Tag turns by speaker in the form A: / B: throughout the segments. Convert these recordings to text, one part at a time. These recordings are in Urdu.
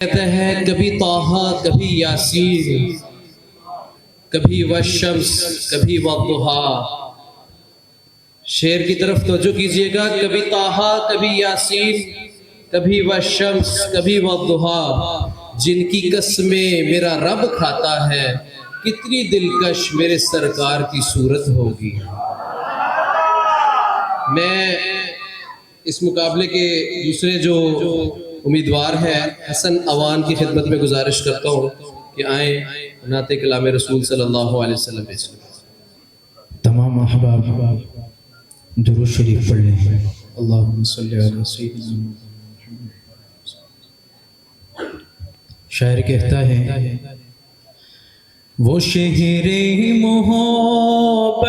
A: کہتا ہے کبھی طٰہٰ کبھی یاسین، کبھی والشمس کبھی والضحیٰ۔ شعر کی طرف توجہ کیجئے گا، کبھی طٰہٰ کبھی یاسین، کبھی والشمس کبھی والضحیٰ۔ جن کی قسمیں میرا رب کھاتا ہے، کتنی دلکش میرے سرکار کی صورت ہوگی۔ میں اس مقابلے کے دوسرے جو امیدوار ہیں حسن اوان کی خدمت میں گزارش کرتا ہوں کہ آئیں نعت کلام رسول صلی اللہ علیہ وسلم پیش کریں۔
B: تمام احباب درود شریف پڑھ لیں۔
A: اللہم صلی علی سیدنا۔
B: شاعر کہتا ہے وہ شہر محبت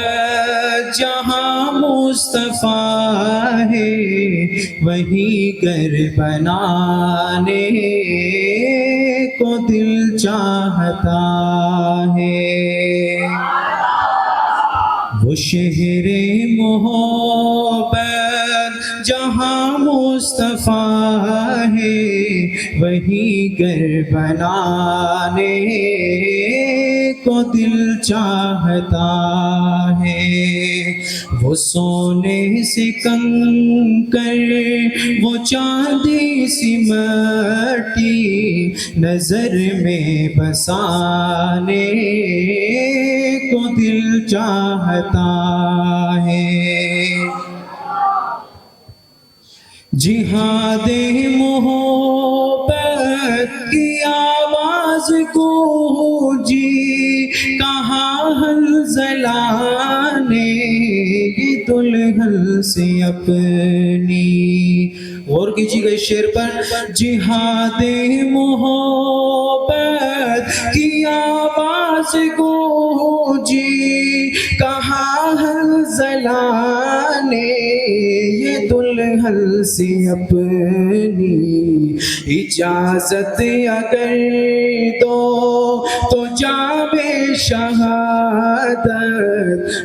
B: جہاں مصطفیٰ ہے، وہی گھر بنانے کو دل چاہتا ہے۔ وہ شہر محبت جہاں مصطفیٰ ہے، وہی گھر بنانے کو دل چاہتا ہے۔ وہ سونے سے کنکر، وہ چاندی سی مٹی، نظر میں بسانے کو دل چاہتا ہے۔ جہاد محبت کی آواز گونجی، کہاں حنظلہ نے یہ دلہن سے اپنی۔ غور کیجیے گا اس شعر پر، جہاد محبت کی آواز گونجی، کہاں حنظلہ نے یہ دلہن سے اپنی۔ اجازت اگر دو تو جام شہادت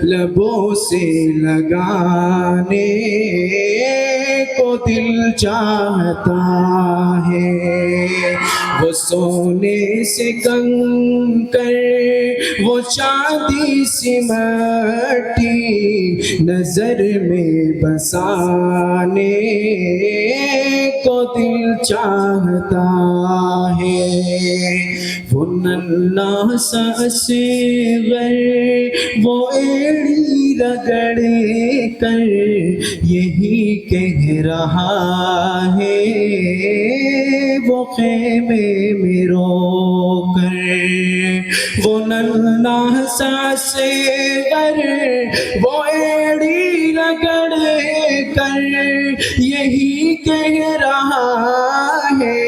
B: لبوں سے لگانے کو دل چاہتا ہے۔ وہ سونے سے کنکر، وہ چاندی سی مٹی، نظر میں بسانے کو دل چاہتا ہے۔ وہ ننھا سا اصغر، وہ ایڑی رگڑ کر یہی کہہ رہا ہے، وہ خیمے میں رو کر۔ وہ ننھا سا اصغر، وہ ایڑی رگڑ کر یہی کہہ رہا ہے،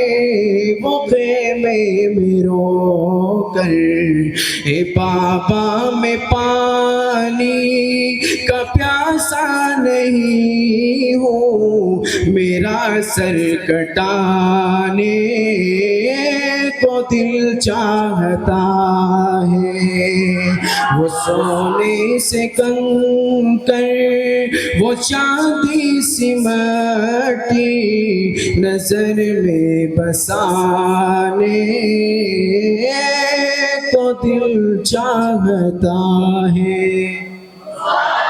B: وہ خیمے میں رو کر۔ اے بابا میں پانی کا پیاسا نہیں ہوں، میرا سر کٹانے کو دل چاہتا ہے۔ وہ سونے سے کنکر، وہ چاندی سی مٹی، نظر میں بسانے کو دل چاہتا ہے۔